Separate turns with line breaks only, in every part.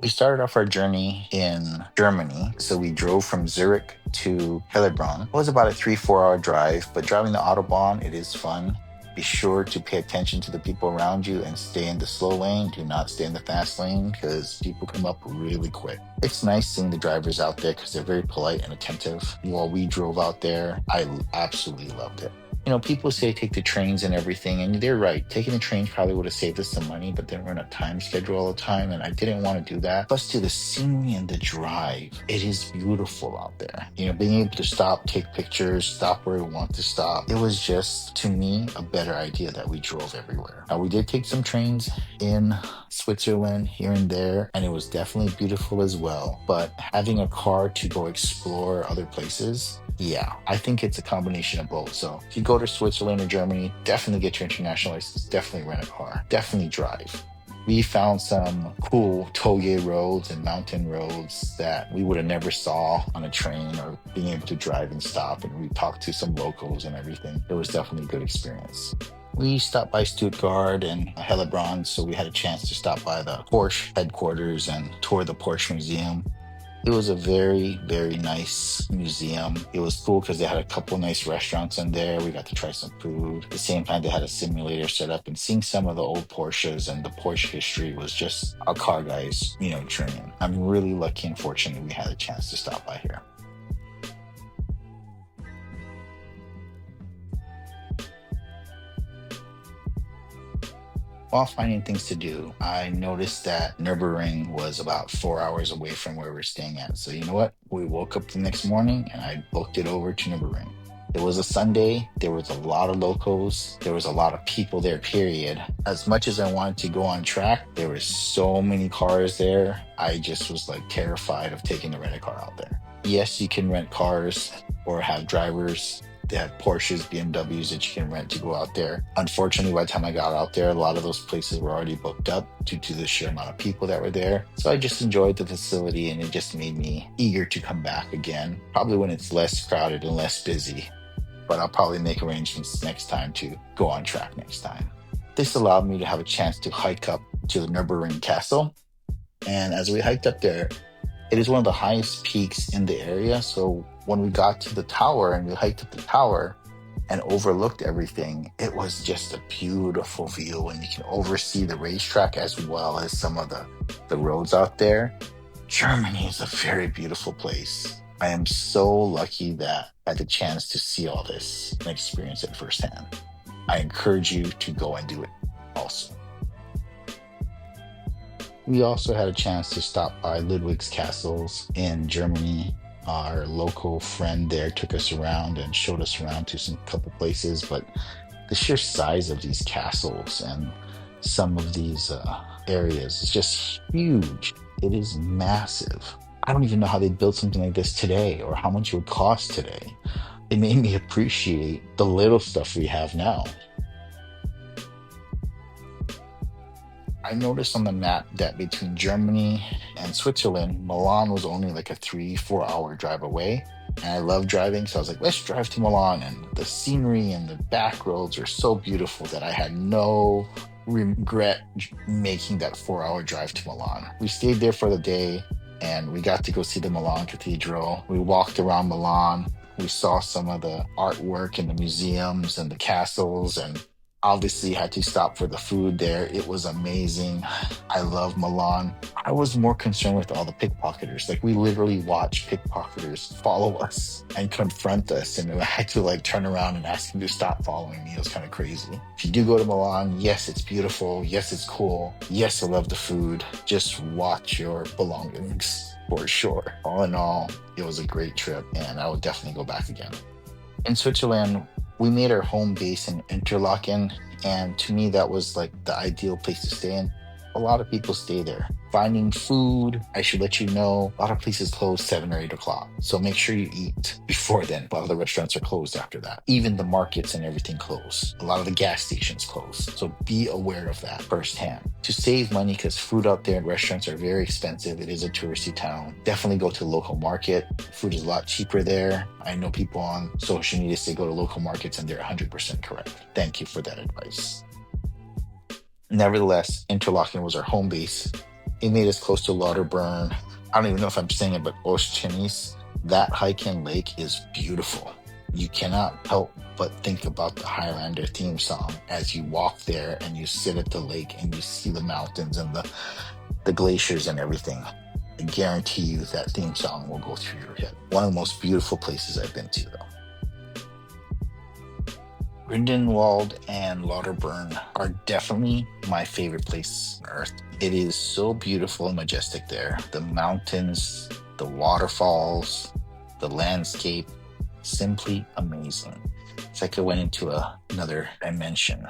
We started off our journey in Germany. So we drove from Zurich to Hellebrunn. It was about a 3-4 hour drive, but driving the Autobahn, it is fun. Be sure to pay attention to the people around you and stay in the slow lane. Do not stay in the fast lane because people come up really quick. It's nice seeing the drivers out there because they're very polite and attentive. While we drove out there, I absolutely loved it. People say take the trains and everything, and they're right. Taking the trains probably would have saved us some money, but then we're on a time schedule all the time, and I didn't want to do that. Plus, to the scenery and the drive, it is beautiful out there. Being able to stop, take pictures, stop where we want to stop. It was just, to me, a better idea that we drove everywhere. Now, we did take some trains in Switzerland here and there, and it was definitely beautiful as well. But having a car to go explore other places, yeah, I think it's a combination of both. So if you go to Switzerland or Germany, definitely get your international license, definitely rent a car, definitely drive. We found some cool tollway roads and mountain roads that we would have never saw on a train or being able to drive and stop. And we talked to some locals and everything. It was definitely a good experience. We stopped by Stuttgart and Hellebrunn, so we had a chance to stop by the Porsche headquarters and tour the Porsche Museum. It was a very, very nice museum. It was cool because they had a couple nice restaurants in there. We got to try some food. At the same time, they had a simulator set up, and seeing some of the old Porsches and the Porsche history was just a car guy's, dream. I'm really lucky and fortunate we had a chance to stop by here. While finding things to do, I noticed that Nürburgring was about 4 hours away from where we're staying at. So you know what? We woke up the next morning and I booked it over to Nürburgring. It was a Sunday. There was a lot of locals. There was a lot of people there, period. As much as I wanted to go on track, there were so many cars there. I just was like terrified of taking the rental car out there. Yes, you can rent cars or have drivers. They have Porsches, BMWs that you can rent to go out there. Unfortunately, by the time I got out there, a lot of those places were already booked up due to the sheer amount of people that were there. So I just enjoyed the facility and it just made me eager to come back again. Probably when it's less crowded and less busy. But I'll probably make arrangements next time to go on track next time. This allowed me to have a chance to hike up to the Nürburgring Castle. And as we hiked up there, it is one of the highest peaks in the area. So when we got to the tower and we hiked up the tower and overlooked everything, it was just a beautiful view. And you can oversee the racetrack as well as some of the roads out there. Germany is a very beautiful place. I am so lucky that I had the chance to see all this and experience it firsthand. I encourage you to go and do it also. We also had a chance to stop by Ludwig's castles in Germany. Our local friend there took us around and showed us around to some couple places, but the sheer size of these castles and some of these areas is just huge. It is massive. I don't even know how they built something like this today or how much it would cost today. It made me appreciate the little stuff we have now. I noticed on the map that between Germany and Switzerland, Milan was only like a 3-4 hour drive away. And I love driving, so I was like, let's drive to Milan. And the scenery and the back roads are so beautiful that I had no regret making that 4 hour drive to Milan. We stayed there for the day and we got to go see the Milan Cathedral. We walked around Milan. We saw some of the artwork in the museums and the castles, and obviously had to stop for the food there. It was amazing. I love Milan. I was more concerned with all the pickpocketers. Like we literally watched pickpocketers follow us and confront us, and I had to like turn around and ask them to stop following me. It was kind of crazy. If you do go to Milan, yes, it's beautiful. Yes, it's cool. Yes, I love the food. Just watch your belongings for sure. All in all, it was a great trip and I would definitely go back again. In Switzerland, we made our home base in Interlaken, and to me, that was like the ideal place to stay in. A lot of people stay there. Finding food, I should let you know, a lot of places close 7 or 8 o'clock. So make sure you eat before then. A lot of the restaurants are closed after that. Even the markets and everything close. A lot of the gas stations close. So be aware of that firsthand. To save money, because food out there in restaurants are very expensive. It is a touristy town. Definitely go to the local market. Food is a lot cheaper there. I know people on social media say go to local markets and they're 100% correct. Thank you for that advice. Nevertheless, Interlaken was our home base. It made us close to Lauterburn. I don't even know if I'm saying it, but Oshchenis, that hike and lake is beautiful. You cannot help but think about the Highlander theme song as you walk there and you sit at the lake and you see the mountains and the glaciers and everything. I guarantee you that theme song will go through your head. One of the most beautiful places I've been to, though. Grindelwald and Lauterburn are definitely my favorite place on earth. It is so beautiful and majestic there. The mountains, the waterfalls, the landscape, simply amazing. It's like I went into another dimension.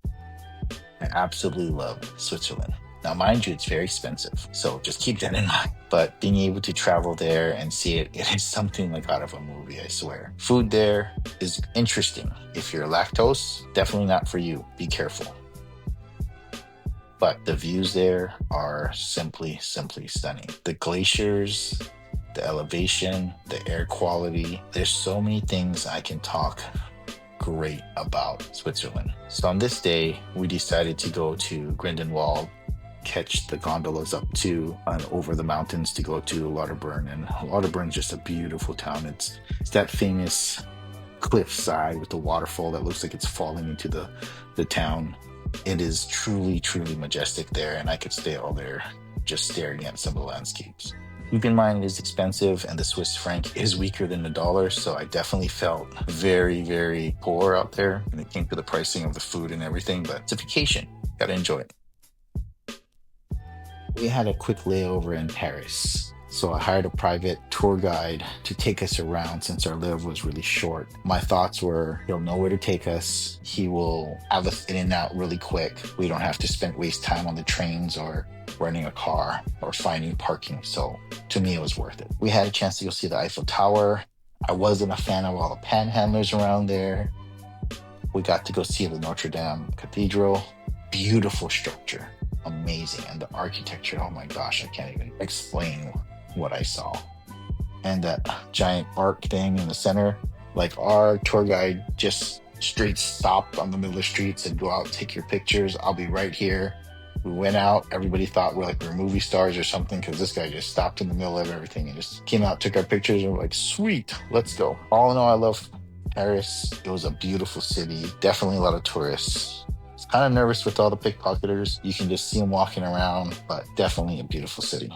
I absolutely love Switzerland. Now, mind you, it's very expensive, so just keep that in mind. But being able to travel there and see it, it is something like out of a movie, I swear. Food there is interesting. If you're lactose, definitely not for you. Be careful. But the views there are simply stunning. The glaciers, the elevation, the air quality. There's so many things I can talk great about Switzerland. So on this day, we decided to go to Grindelwald, catch the gondolas up to and over the mountains to go to Lauterburn. And Lauterburn's just a beautiful town. It's that famous cliffside with the waterfall that looks like it's falling into the town. It is truly majestic there, and I could stay all there just staring at some of the landscapes. Keep in mind, it is expensive and the Swiss franc is weaker than the dollar. So I definitely felt very poor out there when it came to the pricing of the food and everything. But it's a vacation. Gotta enjoy it. We had a quick layover in Paris. So I hired a private tour guide to take us around since our layover was really short. My thoughts were he'll know where to take us. He will have us in and out really quick. We don't have to waste time on the trains or renting a car or finding parking. So to me, it was worth it. We had a chance to go see the Eiffel Tower. I wasn't a fan of all the panhandlers around there. We got to go see the Notre Dame Cathedral. Beautiful structure. Amazing. And the architecture, oh my gosh, I can't even explain what I saw. And that giant arc thing in the center, like our tour guide just straight stopped on the middle of the street, said, go out, take your pictures. I'll be right here. We went out. Everybody thought we were movie stars or something because this guy just stopped in the middle of everything and just came out, took our pictures, and we're like, sweet, let's go. All in all, I love Paris. It was a beautiful city. Definitely a lot of tourists. Kind of nervous with all the pickpocketers. You can just see them walking around, but definitely a beautiful city.